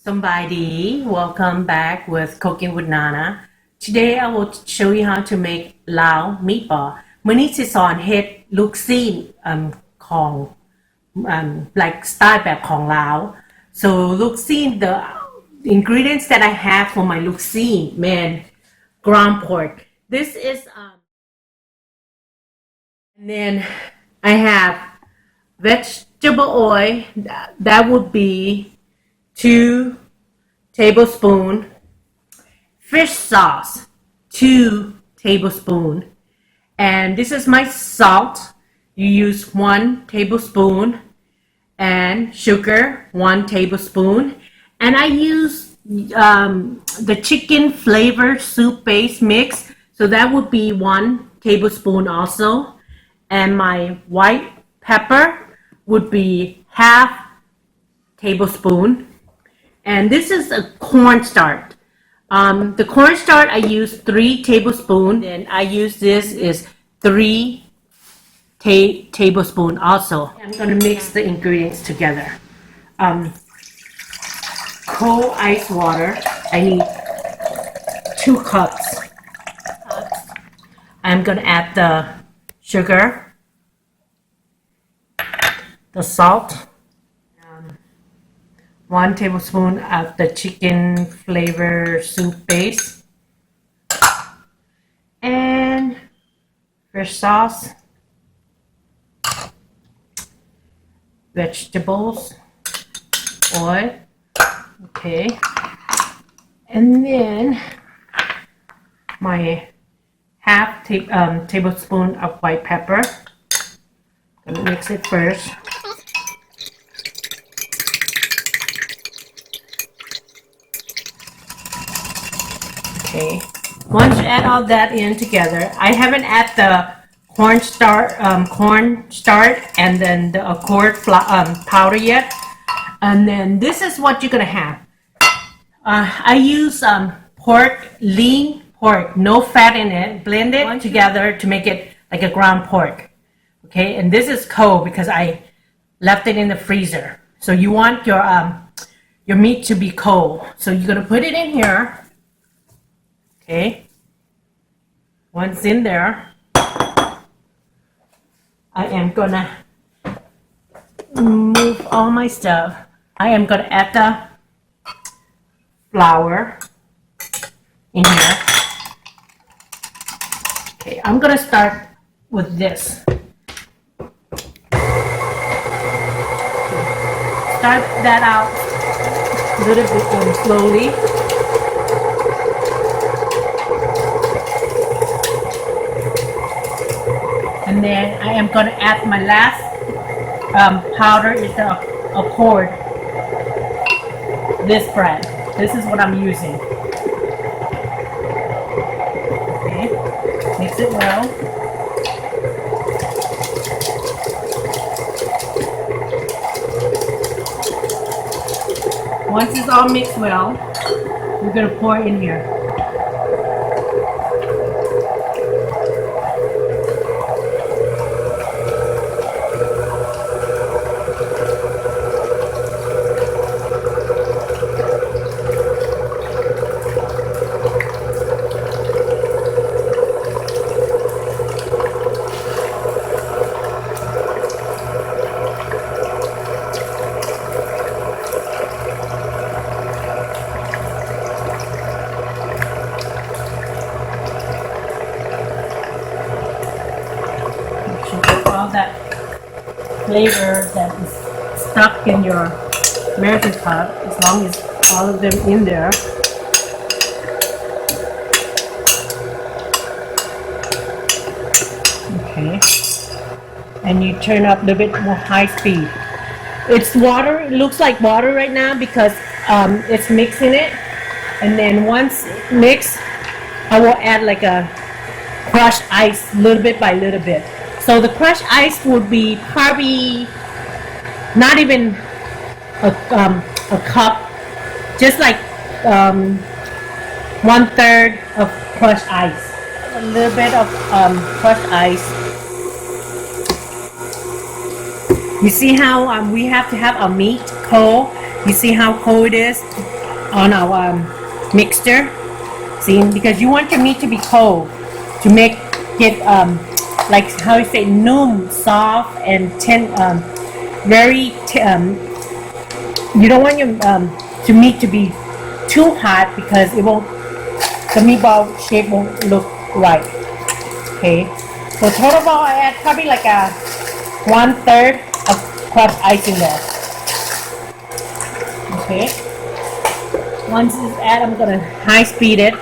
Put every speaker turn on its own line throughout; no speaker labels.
Somebody, welcome back with Cooking with Nana. Today I will show you how to make Lao meatball. มื้อนี้สิสอนเฮ็ดลูกซีนของlike สไตล์แบบของลาว So ลูกซีน the ingredients that I have for my ลูกซีน man, ground pork. This is and then I have vegetable oil. That would be 2 tablespoons. Fish sauce, 2 tablespoons. And this is my salt. You use 1 tablespoon. And sugar, 1 tablespoon. And I use the chicken flavor soup base mix. So that would be 1 tablespoon also. And my white pepper would be half tablespoon. And this is a cornstarch. The cornstarch I use 3 tablespoons. And I use this is 3 tablespoons also. I'm gonna mix the ingredients together. Cold ice water. I need 2 cups. I'm gonna add the sugar, the salt. 1 tablespoon of the chicken flavor soup base, and fish sauce, vegetables, oil, okay, and then my half tablespoon of white pepper. Gonna mix it first. Okay. Once you add all that in together, I haven't added the corn starch and then the accord powder yet. And then this is what you're gonna have. I use pork, lean pork, no fat in it, blend it together to make it like a ground pork. Okay, and this is cold because I left it in the freezer. So you want your meat to be cold. So you're gonna put it in here. Okay, once in there, I am gonna move all my stuff. I am gonna add the flour in here. Okay, I'm gonna start with this. Start that out a little bit slowly. And then I am going to add my last powder is the accord. This brand. This is what I'm using. Okay. Mix it well. Once it's all mixed well, we're going to pour it in here. All that flavor that is stuck in your American cup, as long as all of them in there. Okay, and you turn up a little bit more high speed. It's water. It looks like water right now because it's mixing it, and then once mixed, I will add like a crushed ice, little bit by little bit. So the crushed ice would be probably not even a cup, just like 1/3 of crushed ice. A little bit of crushed ice. You see how we have to have our meat cold You see how cold it is on our mixture? See, because you want your meat to be cold to make it like how you say, numb, soft, and you don't want your meat to be too hot because the meatball shape won't look right. Okay, so total of all, I add probably like a 1/3 of crushed ice in there. Okay, once it's added, I'm gonna high speed it.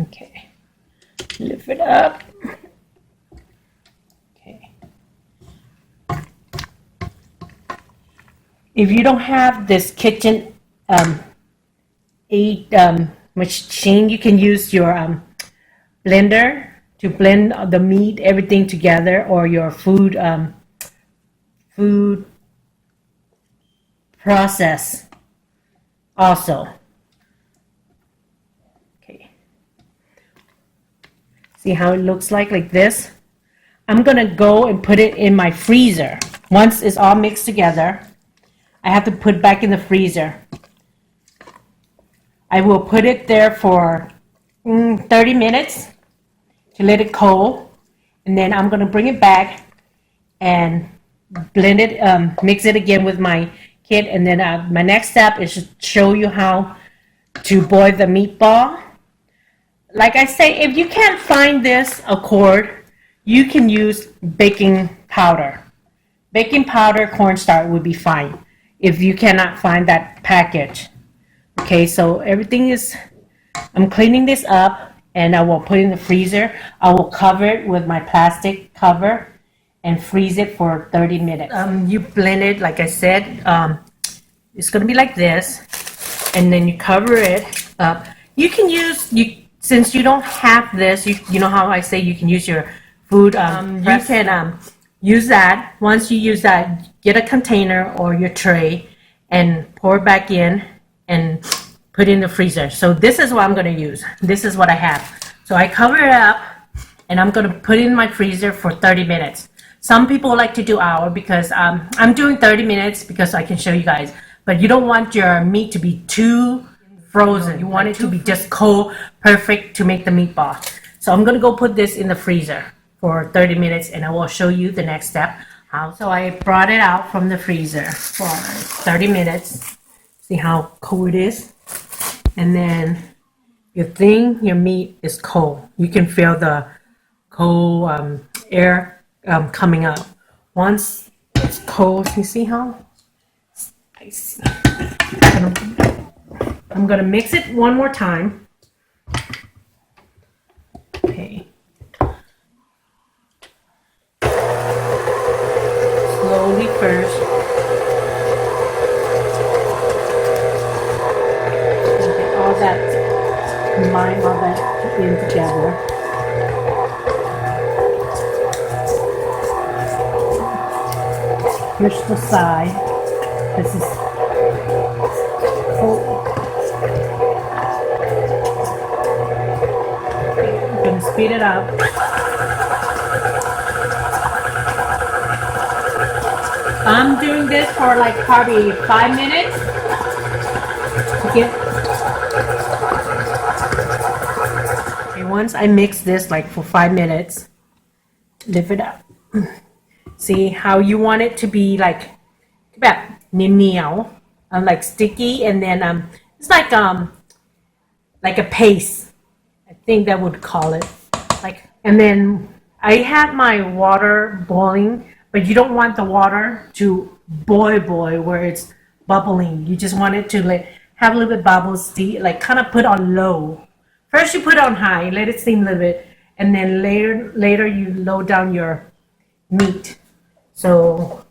Okay, lift it up. Okay. If you don't have this kitchen machine, you can use your blender to blend the meat, everything together, or your food process also. Okay. See how it looks like this? I'm gonna go and put it in my freezer. Once it's all mixed together, I have to put it back in the freezer. I will put it there for 30 minutes to let it cool, and then I'm gonna bring it back and blend it, mix it again with my kit, and then my next step is to show you how to boil the meatball. Like I say, if you can't find this accord, you can use baking powder. Baking powder, cornstarch would be fine if you cannot find that package. Okay, so everything is, I'm cleaning this up and I will put it in the freezer. I will cover it with my plastic cover and freeze it for 30 minutes. You blend it, like I said, it's gonna be like this, and then you cover it up. You can use, since you don't have this, you know how I say you can use your food you can use that. Once you use that, get a container or your tray and pour it back in and put it in the freezer. So this is what I'm going to use. This is what I have. So I cover it up and I'm going to put it in my freezer for 30 minutes. Some people like to do hour because I'm doing 30 minutes because I can show you guys. But you don't want your meat to be too frozen. You want it to be just cold, perfect to make the meatball. So I'm going to go put this in the freezer for 30 minutes and I will show you the next step. So I brought it out from the freezer for 30 minutes. See how cold it is? And then your meat is cold. You can feel the cold air coming up. Once it's cold, you see how spicy. I'm gonna mix it one more time. Okay. Slowly first. Get all that, combine all that in together. Push the side. This is cold. I'm gonna speed it up. I'm doing this for like probably 5 minutes to get. Okay, once I mix this like for 5 minutes, lift it up. See how you want it to be like like sticky, and then it's like a paste. I think that would call it like. And then I have my water boiling, but you don't want the water to boil where it's bubbling. You just want it to have a little bit bubbles, like kind of put on low. First you put on high, let it steam a little bit, and then later you lower down your meat. So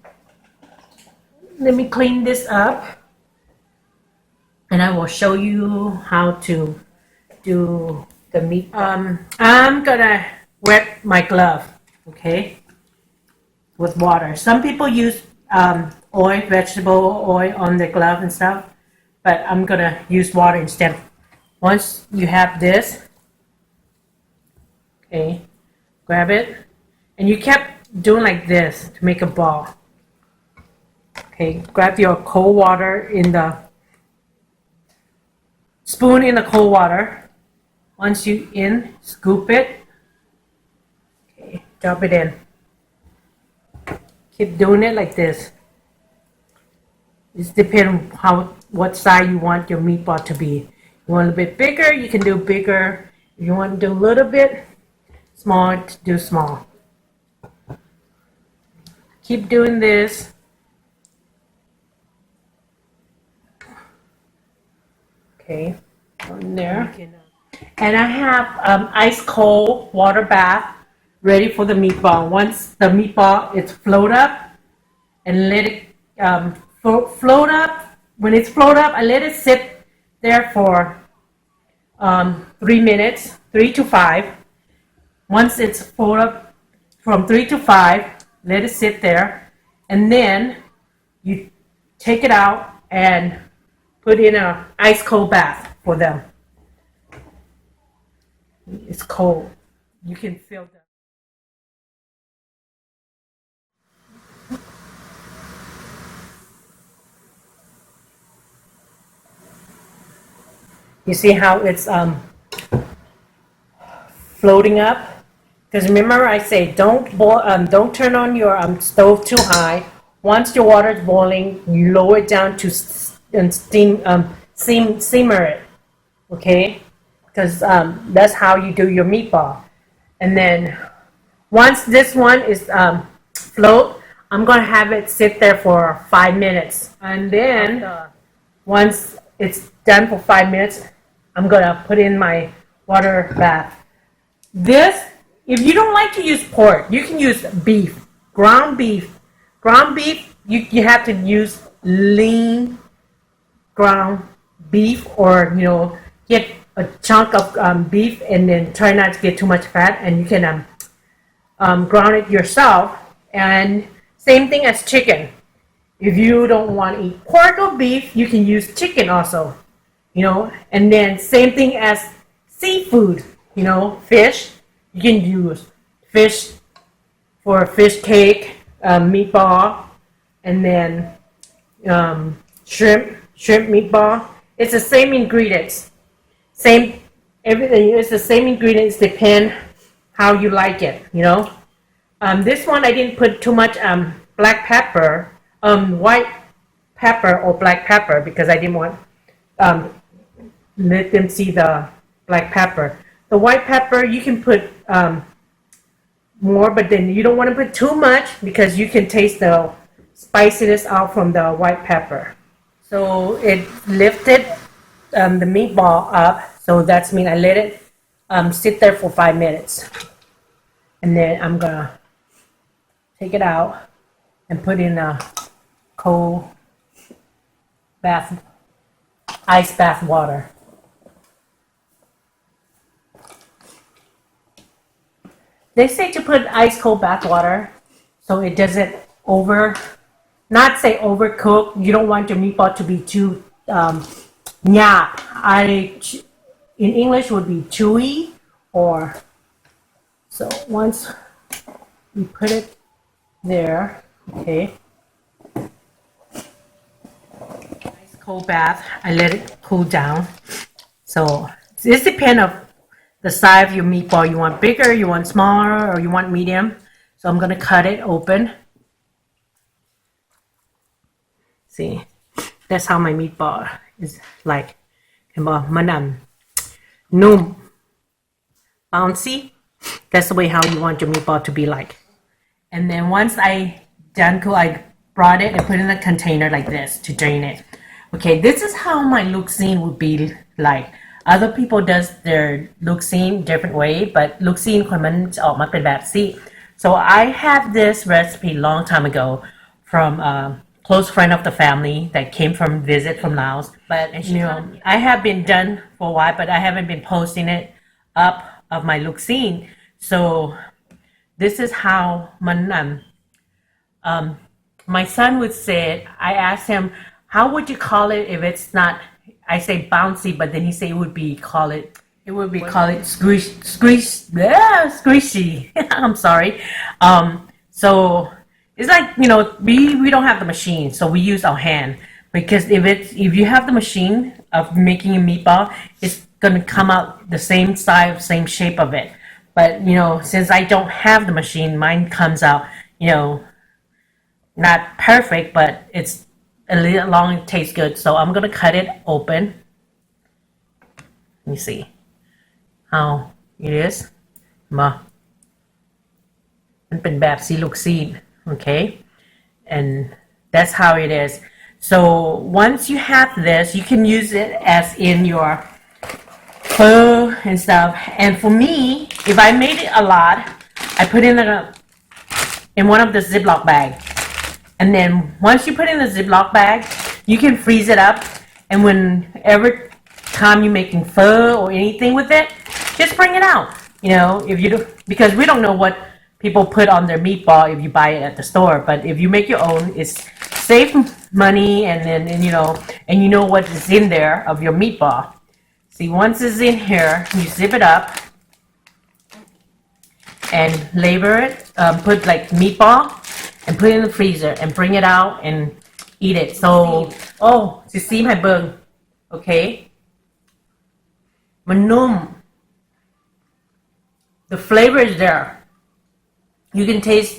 let me clean this up and I will show you how to do the meat. I'm gonna wet my glove, okay, with water. Some people use oil, vegetable oil on the glove and stuff, but I'm gonna use water instead. Once you have this, okay, grab it, and you kept doing like this to make a ball. Okay, grab your cold water in the spoon in the cold water. Once you in, scoop it. Okay, drop it in. Keep doing it like this. It depends on what size you want your meatball to be. You want a bit bigger, you can do bigger. If you want to do a little bit small, do small. Keep doing this. Okay, on there. And I have ice cold water bath ready for the meatball. Once the meatball is float up, and let it float up. When it's float up, I let it sit there for 3 minutes, 3 to 5. Once it's float up from 3 to 5, let it sit there, and then you take it out and put in a ice cold bath for them. It's cold. You can feel that. You see how it's floating up? Because remember I say don't don't turn on your stove too high. Once your water is boiling, you lower it down to simmer it. Okay? Because that's how you do your meatball. And then once this one is float, I'm gonna have it sit there for 5 minutes. And then once it's done for 5 minutes, I'm gonna put in my water bath. This, if you don't like to use pork, you can use beef, ground beef. Ground beef, you have to use lean ground beef, or get a chunk of beef and then try not to get too much fat, and you can ground it yourself. And same thing as chicken. If you don't want to eat pork or beef, you can use chicken also. And then same thing as seafood, fish. You can use fish for fish cake, meatball, and then shrimp meatball. It's the same ingredients. Everything is the same ingredients, depend how you like it, This one I didn't put too much black pepper, white pepper or black pepper, because I didn't want let them see the black pepper. The white pepper you can put more, but then you don't want to put too much because you can taste the spiciness out from the white pepper. So it lifted the meatball up, so that's mean I let it sit there for 5 minutes. And then I'm gonna take it out and put in a cold bath, ice bath water. They say to put ice cold bath water so it doesn't overcook. You don't want your meatball to be too nyap. In English would be chewy, or so once you put it there, okay. Ice cold bath. I let it cool down. So this depends on the size of your meatball. You want bigger, you want smaller, or you want medium. So I'm gonna cut it open. See, that's how my meatball is like. Num, bouncy. That's the way how you want your meatball to be like. And then once I done cool, I brought it and put it in a container like this to drain it. Okay, this is how my luxine would be like. Other people does their luxine different way, but luxine คนมันจะออกมาเป็นแบบซี่. So I have this recipe long time ago from a close friend of the family that came from visit from Laos. But I have been done for a while, but I haven't been posting it up of my luxine. So this is how my son would say it. I asked him, how would you call it if it's not I say bouncy, but then he say it would be call it squishy. I'm sorry. So it's like, you know, we don't have the machine, so we use our hand, because if you have the machine of making a meatball, it's gonna come out the same size, same shape of it. But you know, since I don't have the machine, mine comes out, you know, not perfect, but it's a little long. It tastes good. So I'm gonna cut it open. Let me see how it is. มามันเป็นแบบซีลูกซีด okay, and that's how it is. So once you have this, you can use it as in your pho and stuff. And for me, if I made it a lot, I put it in one of the Ziploc bag. And then once you put it in the Ziploc bag, you can freeze it up. And whenever time you're making pho or anything with it, just bring it out. You know, if you do, because we don't know what people put on their meatball if you buy it at the store. But if you make your own, it's save money, and then you know what is in there of your meatball. See, once it's in here, you zip it up and label it, put like meatball, and put it in the freezer and bring it out and eat it. So, see my burn, okay? มันนุ่ม The flavor is there. You can taste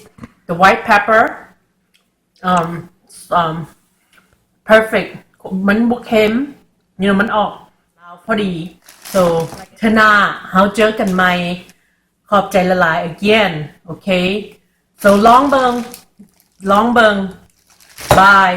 the white pepper. Perfect. มันบ่เค็ม you know มันออกพอดี so เธอหน้าเฮาเจอกันใหม่ขอบใจละลาย again, okay? So long bung. Bye.